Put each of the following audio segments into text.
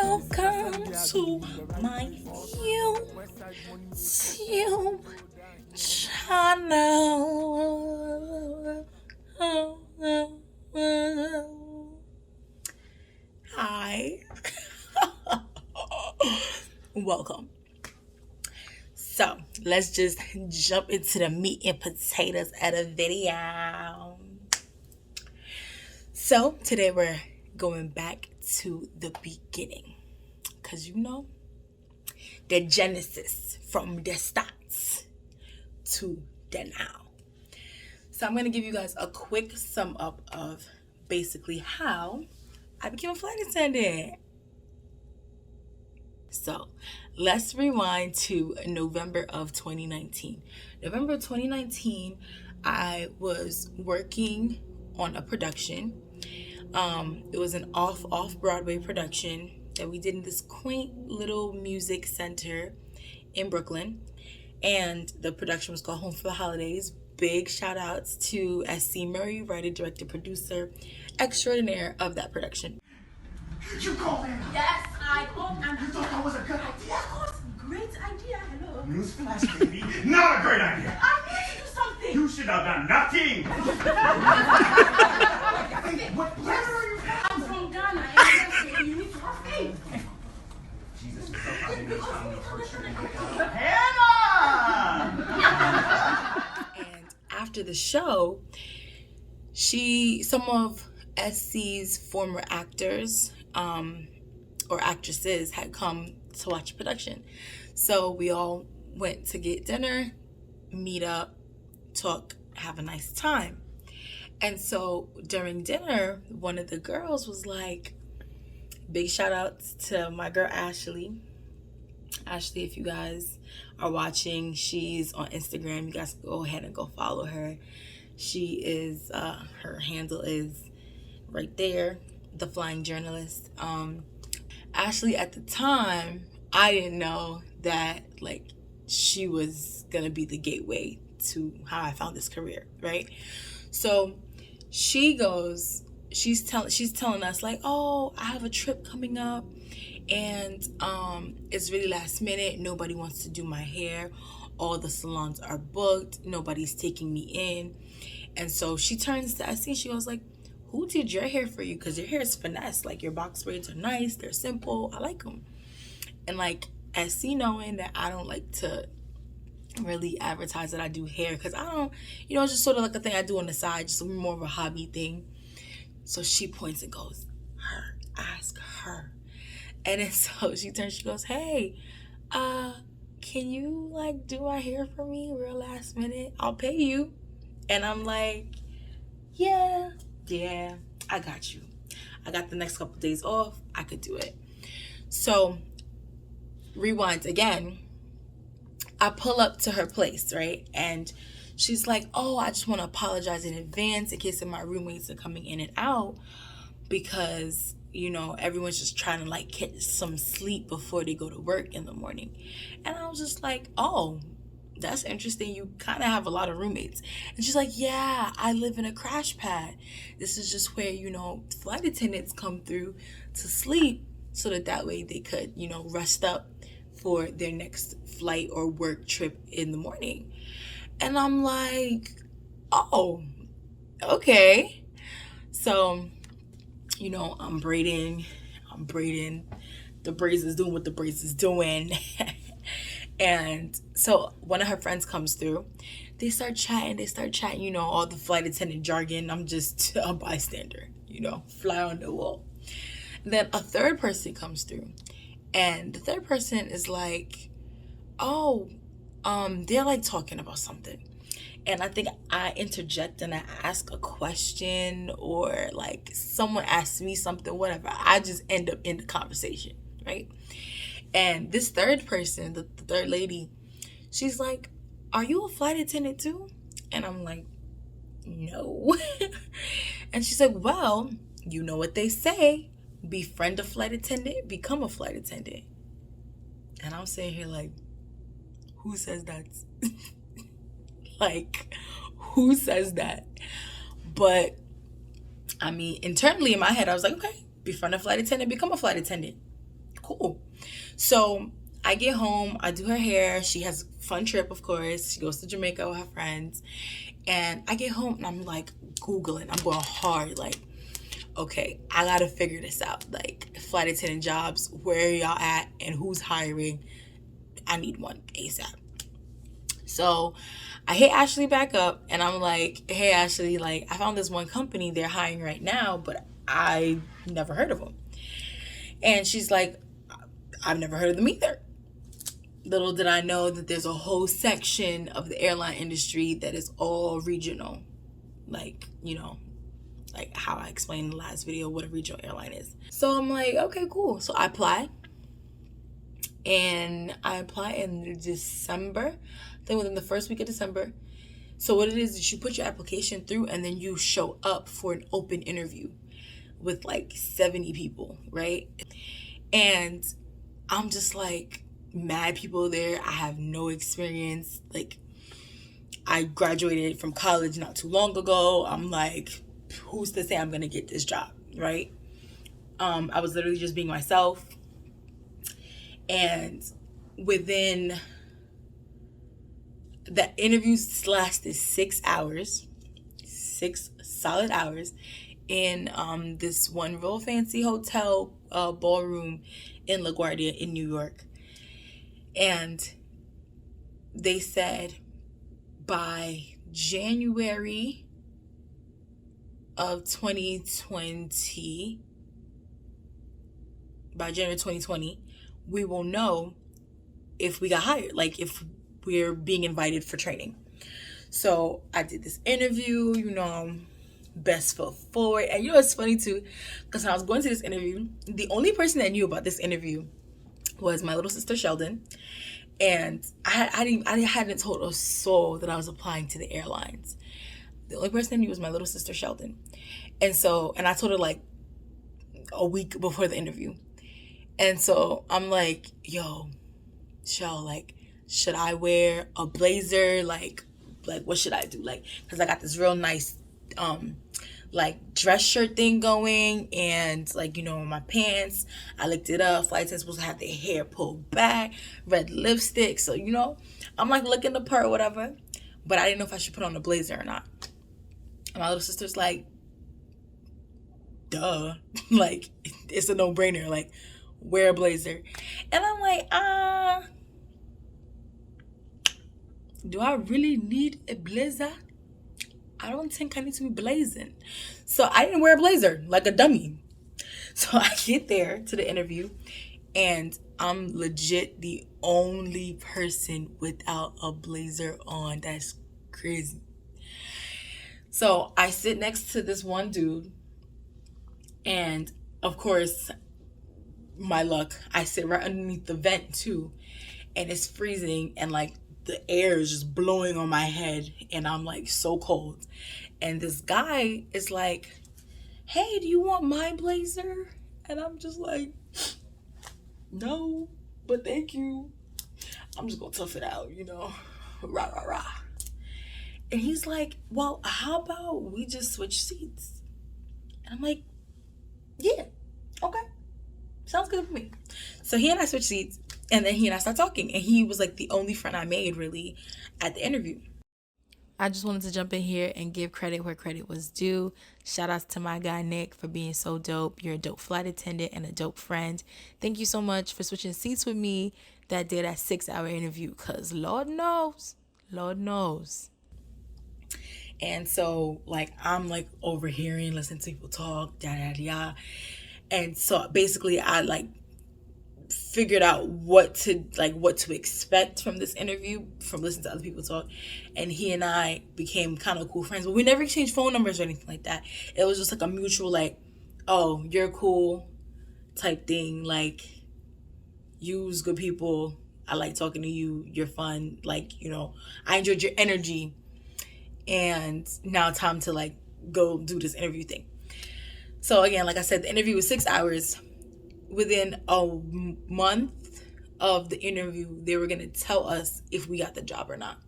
Welcome to my YouTube channel. Hi. Welcome. So let's just jump into the meat and potatoes of the video. So today we're going back to the beginning, because the genesis from the starts to the now. So I'm going to give you guys a quick sum up of basically how I became a flight attendant. So let's rewind to November of 2019. November of 2019, I was working on a production. It was an off-Broadway production that we did in this quaint little music center in Brooklyn. And the production was called Home for the Holidays. Big shout outs to SC Murray, writer, director, producer, extraordinaire of that production. Did you call that? Yes, I called and You thought that was a good idea? of course, great idea. Hello. Newsflash, baby. Not a great idea. I need to do something. You should have done nothing. Hey, what planet are you from? I'm from Ghana. And you need to have faith. Jesus, you're so fucking Hannah! And after the show, some of SC's former actors or actresses had come to watch production. So we all went to get dinner, meet up, talk, have a nice time. And so during dinner, one of the girls was like, big shout outs to my girl Ashely. Ashely, if you guys are watching, she's on Instagram. You guys go ahead and go follow her. She is, her handle is right there, The Flying Journalist. Ashely, at the time, I didn't know that she was gonna be the gateway to how I found this career, right? So she's telling us oh, I have a trip coming up, and it's really last minute. Nobody wants to do my hair. All the salons are booked. Nobody's taking me in. And so she turns to SC and she goes who did your hair for you? Because your hair is finesse. Your box braids are nice. They're simple. I like them. And SC, knowing that I don't like to really advertise that I do hair, because I don't, it's just sort of a thing I do on the side, just more of a hobby thing. So she points and goes, her, ask her. And then so she turns, she goes, hey, can you do my hair for me real last minute? I'll pay you. And I'm like, yeah, I got you. I got the next couple days off. I could do it. So rewind again. I pull up to her place, right? And she's like, oh, I just want to apologize in advance in case my roommates are coming in and out, because, everyone's just trying to get some sleep before they go to work in the morning. And I was just like, oh, that's interesting. You kind of have a lot of roommates. And she's like, yeah, I live in a crash pad. This is just where, flight attendants come through to sleep so that way they could, rest up for their next flight or work trip in the morning. And I'm like, oh, okay. So, I'm braiding. The braids is doing what the braids is doing. And so one of her friends comes through. They start chatting, all the flight attendant jargon. I'm just a bystander, fly on the wall. And then a third person comes through. And the third person is like, oh, they're talking about something. And I think I interject and I ask a question, or someone asks me something, whatever. I just end up in the conversation, right? And this third person, the third lady, she's like, are you a flight attendant too? And I'm like, no. And she's like, well, you know what they say. Befriend a flight attendant, become a flight attendant. And I'm sitting here who says that? Who says that? But I mean, internally in my head, I was like, okay, befriend a flight attendant, become a flight attendant. cool. So I get home, I do her hair. She has a fun trip, of course. She goes to Jamaica with her friends. And I get home and I'm like Googling. I'm going hard. Like, okay, I gotta figure this out. Like, flight attendant jobs, where are y'all at and who's hiring? I need one ASAP. So I hit Ashely back up and I'm like, hey, Ashely, like, I found this one company, they're hiring right now, but I never heard of them. And she's like, I've never heard of them either. Little did I know that there's a whole section of the airline industry that is all regional. Like, like how I explained in the last video what a regional airline is. So I'm like, okay, cool. So I apply. And I apply in December. I think within the first week of December. So what it is you put your application through and then you show up for an open interview with like 70 people, right? And I'm just like, mad people there. I have no experience. Like, I graduated from college not too long ago. I'm like, who's to say I'm gonna get this job, right? I was literally just being myself. And within the interviews lasted 6 hours, 6 solid hours in this one real fancy hotel ballroom in LaGuardia in New York. And they said by January of 2020, we will know if we got hired, like if we're being invited for training. So I did this interview, best foot forward. And it's funny too, because when I was going to this interview, the only person that knew about this interview was my little sister Sheldon. And I hadn't told a soul that I was applying to the airlines. The only person I knew was my little sister Sheldon. And I told her like a week before the interview. And so I'm like, yo, Shell, like, should I wear a blazer? Like what should I do? Like, because I got this real nice like dress shirt thing going, and like my pants, I looked it up, flight attendants supposed to have their hair pulled back, red lipstick, so I'm like looking the part, whatever, but I didn't know if I should put on a blazer or not. And my little sister's like, duh, like it's a no-brainer, like wear a blazer. And I'm like, do I really need a blazer? I don't think I need to be blazing. So I didn't wear a blazer like a dummy. So I get there to the interview and I'm legit the only person without a blazer on. That's crazy. So I sit next to this one dude, and of course, my luck, I sit right underneath the vent too, and it's freezing, and like the air is just blowing on my head, and I'm like so cold. And this guy is like, hey, do you want my blazer? And I'm just like, no, but thank you. I'm just gonna tough it out, rah, rah, rah. And he's like, well, how about we just switch seats? And I'm like, yeah, okay, sounds good for me. So he and I switch seats, and then he and I start talking, and he was like the only friend I made really at the interview. I just wanted to jump in here and give credit where credit was due. Shout outs to my guy Nick for being so dope. You're a dope flight attendant and a dope friend. Thank you so much for switching seats with me that day, that 6-hour interview, because Lord knows. And so like I'm like overhearing, listening to people talk, da. And so basically I like figured out what to expect from this interview from listening to other people talk, and he and I became kind of cool friends, but we never exchanged phone numbers or anything like that. It was just like a mutual like, oh, you're cool type thing, like you's good people, I like talking to you, you're fun, like I enjoyed your energy, and now time to like go do this interview thing. So again, like I said, the interview was 6 hours. Within a month of the interview, they were going to tell us if we got the job or not.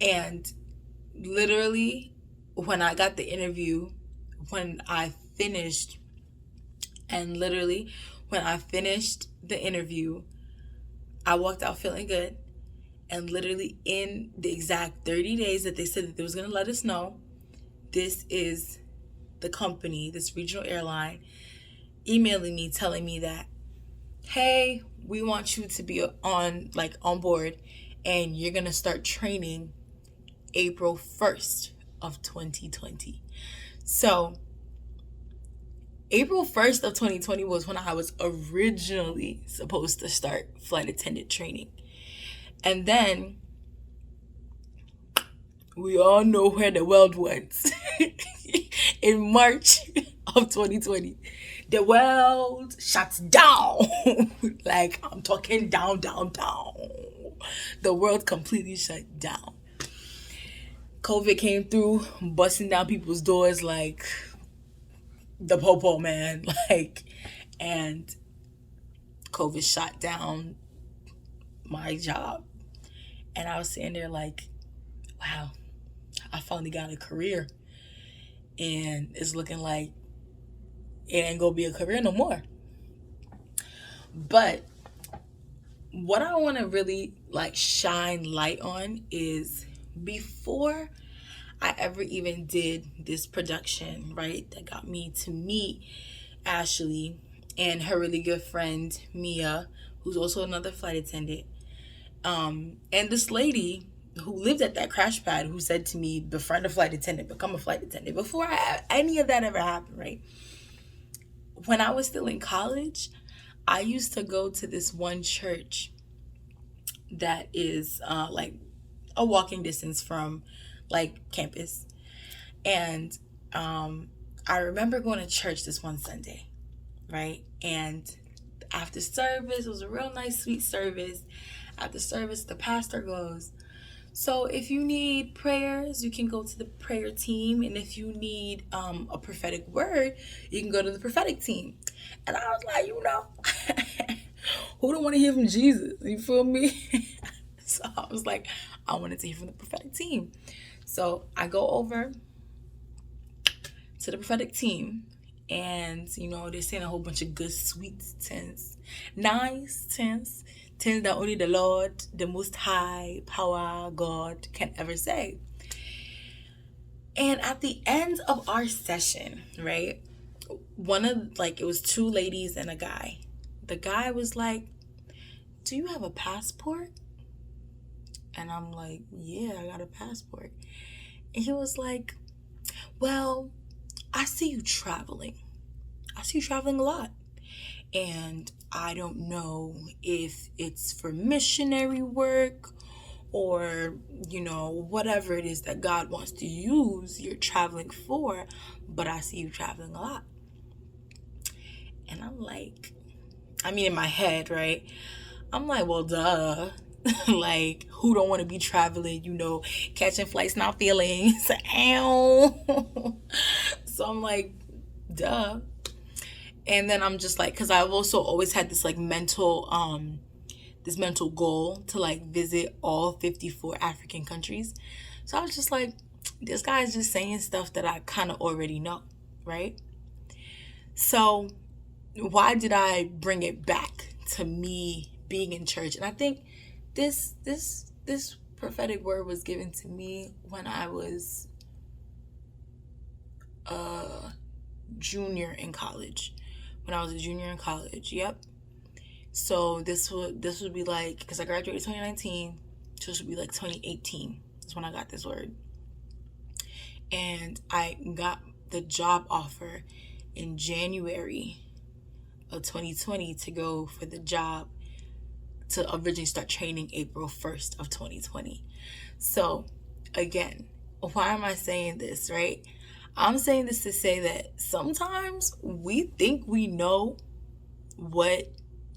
And literally, when I got the interview, when I finished, and literally, when I finished the interview, I walked out feeling good. And literally in the exact 30 days that they said that they was going to let us know, this is the company, this regional airline, emailing me, telling me that, hey, we want you to be on board, and you're going to start training April 1st of 2020. So April 1st of 2020 was when I was originally supposed to start flight attendant training. And then we all know where the world went. In March of 2020, the world shuts down. Like, I'm talking down. The world completely shut down. COVID came through, busting down people's doors like the popo, man. And COVID shot down my job. And I was sitting there like, wow, I finally got a career. And it's looking like it ain't gonna be a career no more. But what I want to really shine light on is, before I ever even did this production, right, that got me to meet Ashely and her really good friend Mia, who's also another flight attendant, and this lady who lived at that crash pad, who said to me, befriend a flight attendant, become a flight attendant. Before any of that ever happened, right? When I was still in college, I used to go to this one church that is a walking distance from campus. And I remember going to church this one Sunday, right? And after service, it was a real nice, sweet service. After service, the pastor goes, so if you need prayers, you can go to the prayer team. And if you need a prophetic word, you can go to the prophetic team. And I was like, who don't want to hear from Jesus? You feel me? So I was like, I wanted to hear from the prophetic team. So I go over to the prophetic team, and they're saying a whole bunch of good, sweet tens, nice tens that only the Lord, the Most High Power God, can ever say. And at the end of our session, right, it was two ladies and a guy. The guy was like, do you have a passport? And I'm like, yeah, I got a passport. And he was like, well, I see you traveling. I see you traveling a lot. And I don't know if it's for missionary work or, whatever it is that God wants to use you're traveling for, but I see you traveling a lot. And I'm like, in my head, right? I'm like, well, duh. Who don't want to be traveling, catching flights, not feeling. Ow. So I'm like, duh. And then I'm just like, because I've also always had this mental goal to visit all 54 African countries. So I was just like, this guy's just saying stuff that I kind of already know, right? So why did I bring it back to me being in church? And I think this prophetic word was given to me when I was a junior in college. Yep. So this would be because I graduated 2019, so this would be 2018 is when I got this word. And I got the job offer in January of 2020 to go for the job to originally start training April 1st of 2020. So again, why am I saying this, right? I'm saying this to say that sometimes we think we know what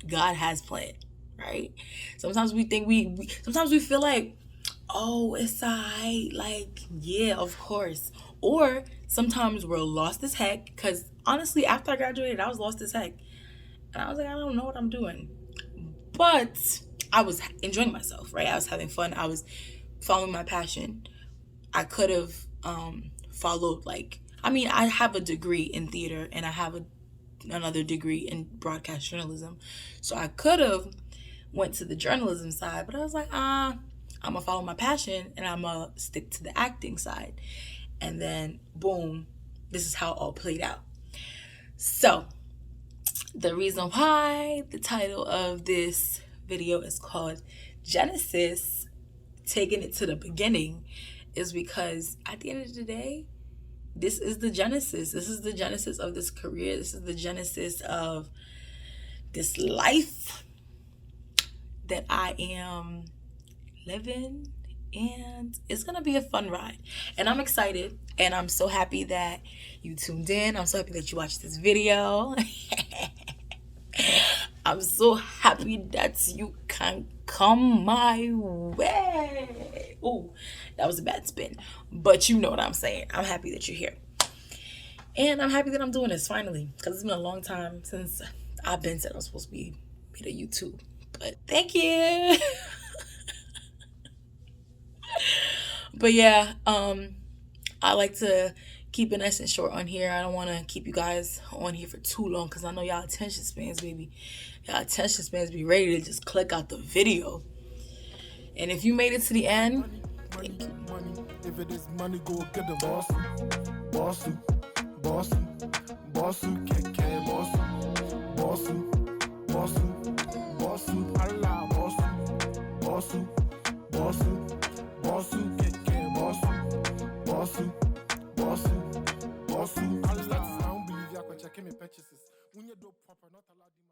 God has planned, right? Sometimes we think sometimes we feel like, oh, it's alright, yeah, of course. Or sometimes we're lost as heck, because honestly, after I graduated, I was lost as heck. And I was like, I don't know what I'm doing. But I was enjoying myself, right? I was having fun. I was following my passion. I could have followed I have a degree in theater, and I have another degree in broadcast journalism. So I could have went to the journalism side, but I was like, I'm gonna follow my passion and I'm gonna stick to the acting side. And then boom, this is how it all played out. So the reason why the title of this video is called Genesis, taking it to the beginning, is because at the end of the day, this is the genesis. This is the genesis of this career. This is the genesis of this life that I am living. And it's going to be a fun ride. And I'm excited. And I'm so happy that you tuned in. I'm so happy that you watched this video. I'm so happy that you can come my way. Oh, that was a bad spin. But you know what I'm saying. I'm happy that you're here. And I'm happy that I'm doing this finally. Because it's been a long time since I've been said I'm supposed to be made a YouTube. But thank you. But yeah, I like to keep it nice and short on here. I don't want to keep you guys on here for too long because I know y'all attention spans, baby. Y'all attention spans be ready to just click out the video. And if you made it to the end, thank you. Money. If it is money, go get the boss. Bossu, Bossu, Bossu, KK, Bossu, Bossu, Bossu, Bossu, Allah, Bossu, Bossu, Bossu, Bossu, KK, Bossu, Bossu, Bossu, Bossu, Allah. I don't believe y'all can check me purchases. When you do proper, not allowed.